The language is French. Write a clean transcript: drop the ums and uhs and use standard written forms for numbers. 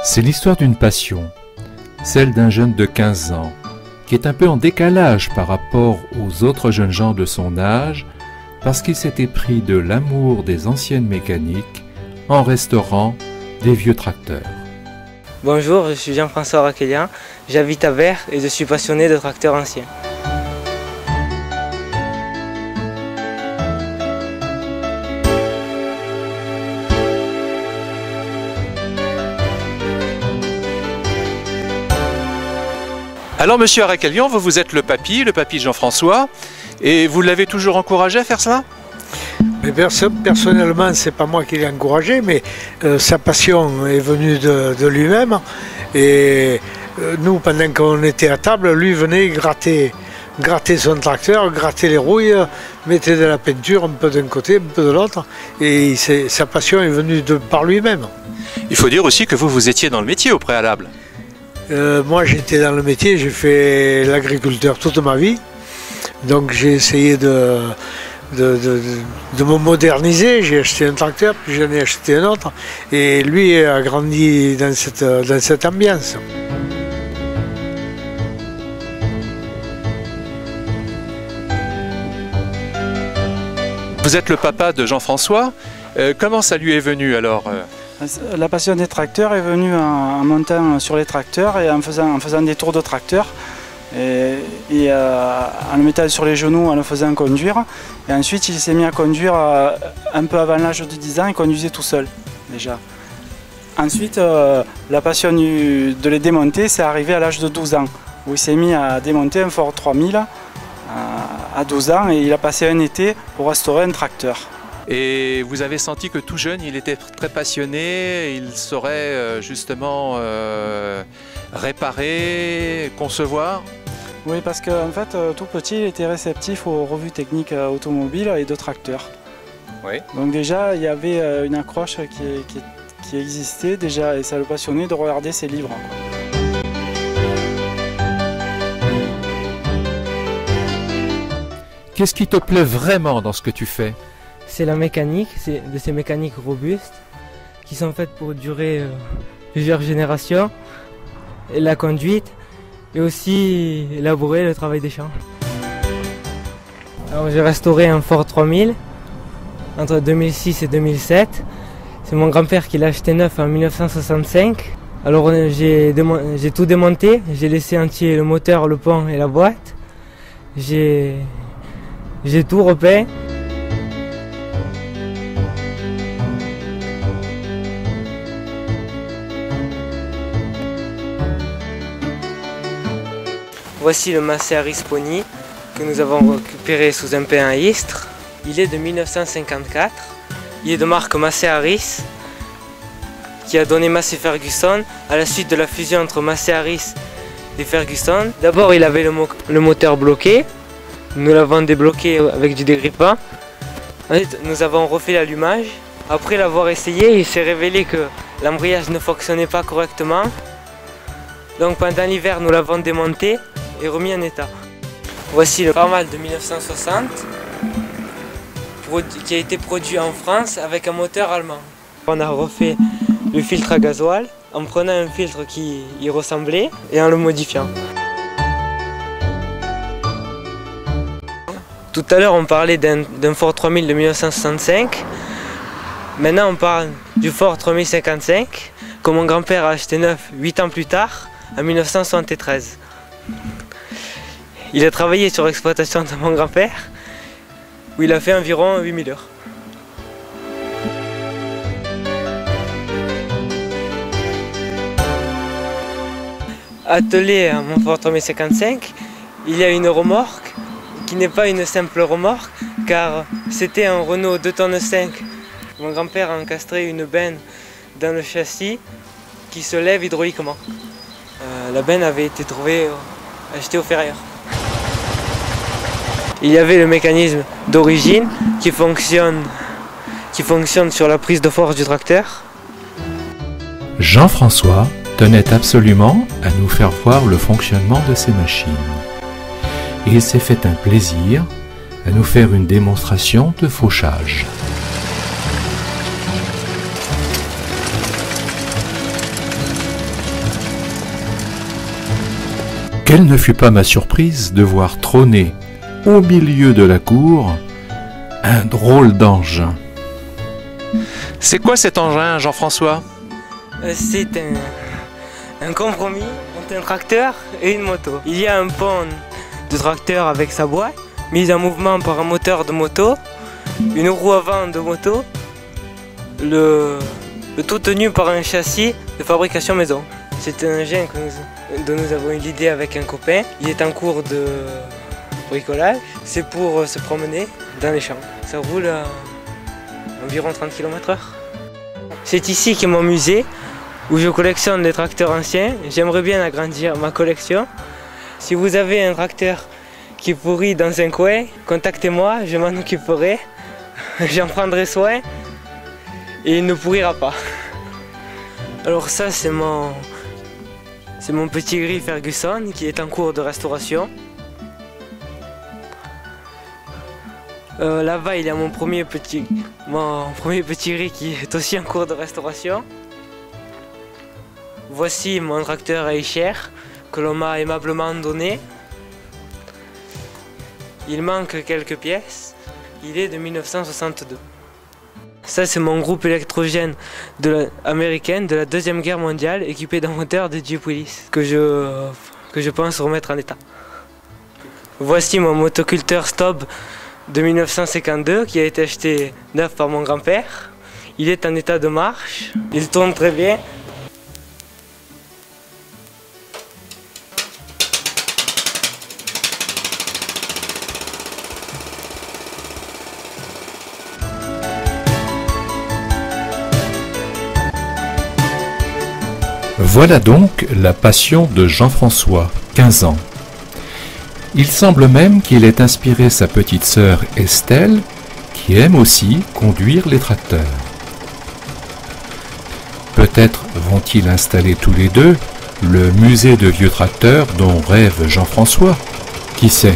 C'est l'histoire d'une passion, celle d'un jeune de 15 ans, qui est un peu en décalage par rapport aux autres jeunes gens de son âge, parce qu'il s'était pris de l'amour des anciennes mécaniques en restaurant des vieux tracteurs. Bonjour, je suis Jean-François Raquelian, j'habite à Vert et je suis passionné de tracteurs anciens. Alors monsieur Raquelian, vous êtes le papy Jean-François, et vous l'avez toujours encouragé à faire cela? Mais personnellement, c'est pas moi qui l'ai encouragé, mais sa passion est venue de lui-même. Et nous, pendant qu'on était à table, lui venait gratter son tracteur, gratter les rouilles, mettait de la peinture un peu d'un côté, un peu de l'autre. Et sa passion est venue par lui-même. Il faut dire aussi que vous étiez dans le métier au préalable. Moi, j'étais dans le métier, j'ai fait l'agriculteur toute ma vie. Donc j'ai essayé de me moderniser, j'ai acheté un tracteur, puis j'en ai acheté un autre, et lui a grandi dans cette ambiance. Vous êtes le papa de Jean-François, comment ça lui est venu alors? La passion des tracteurs est venue en montant sur les tracteurs et en faisant des tours de tracteurs. Et en le mettant sur les genoux, en le faisant conduire. Et ensuite, il s'est mis à conduire un peu avant l'âge de 10 ans, il conduisait tout seul, déjà. Ensuite, la passion de les démonter, c'est arrivé à l'âge de 12 ans, où il s'est mis à démonter un Ford 3000 à 12 ans, et il a passé un été pour restaurer un tracteur. Et vous avez senti que tout jeune, il était très passionné, il saurait justement réparer, concevoir? Oui, parce qu'en fait, tout petit, il était réceptif aux revues techniques automobiles et de tracteurs. Oui. Donc déjà, il y avait une accroche qui existait déjà, et ça le passionnait de regarder ces livres. Qu'est-ce qui te plaît vraiment dans ce que tu fais? C'est la mécanique, c'est de ces mécaniques robustes qui sont faites pour durer plusieurs générations, et la conduite et aussi élaborer le travail des champs. Alors j'ai restauré un Ford 3000 entre 2006 et 2007. C'est mon grand-père qui l'a acheté neuf en 1965. Alors j'ai tout démonté, j'ai laissé entier le moteur, le pont et la boîte. J'ai tout repeint. Voici le Massey Harris Pony que nous avons récupéré sous un pain à Istres. Il est de 1954. Il est de marque Massey Harris qui a donné Massey Ferguson à la suite de la fusion entre Massey Harris et Ferguson. D'abord il avait le moteur bloqué. Nous l'avons débloqué avec du dégrippant. Ensuite nous avons refait l'allumage. Après l'avoir essayé, il s'est révélé que l'embrayage ne fonctionnait pas correctement. Donc pendant l'hiver nous l'avons démonté et remis en état. Voici le Farmal de 1960 qui a été produit en France avec un moteur allemand. On a refait le filtre à gasoil en prenant un filtre qui y ressemblait et en le modifiant. Tout à l'heure on parlait d'un Ford 3000 de 1965. Maintenant on parle du Ford 3055 que mon grand-père a acheté neuf 8 ans plus tard, en 1973. Il a travaillé sur l'exploitation de mon grand-père, où il a fait environ 8000 heures. Attelé à mon Ford 3055, il y a une remorque qui n'est pas une simple remorque, car c'était un Renault 2,5 tonnes. Mon grand-père a encastré une benne dans le châssis qui se lève hydrauliquement. La benne avait été achetée au ferrailleur. Il y avait le mécanisme d'origine qui fonctionne sur la prise de force du tracteur. Jean-François tenait absolument à nous faire voir le fonctionnement de ces machines. Et il s'est fait un plaisir à nous faire une démonstration de fauchage. Quelle ne fut pas ma surprise de voir trôner au milieu de la cour un drôle d'engin. C'est quoi cet engin, Jean-François? C'est un compromis entre un tracteur et une moto. Il y a un pont de tracteur avec sa boîte, mise en mouvement par un moteur de moto, une roue avant de moto, le tout tenu par un châssis de fabrication maison. C'est un engin dont nous avons eu l'idée avec un copain. Il est en cours de bricolage. C'est pour se promener dans les champs. Ça roule à environ 30 km/h. C'est ici qu'est mon musée où je collectionne des tracteurs anciens. J'aimerais bien agrandir ma collection. Si vous avez un tracteur qui pourrit dans un coin, contactez-moi, je m'en occuperai. J'en prendrai soin et il ne pourrira pas. Alors ça c'est mon petit gris Ferguson qui est en cours de restauration. Là-bas il y a mon premier petit gris qui est aussi en cours de restauration. Voici mon tracteur Eicher que l'on m'a aimablement donné. Il manque quelques pièces. Il est de 1962. Ça c'est mon groupe électrogène américain de la Deuxième Guerre mondiale équipé d'un moteur de Jeep Willys que je pense remettre en état. Voici mon motoculteur Stob de 1952 qui a été acheté neuf par mon grand-père. Il est en état de marche, il tourne très bien. Voilà donc la passion de Jean-François, 15 ans. Il semble même qu'il ait inspiré sa petite sœur Estelle, qui aime aussi conduire les tracteurs. Peut-être vont-ils installer tous les deux le musée de vieux tracteurs dont rêve Jean-François. Qui sait ?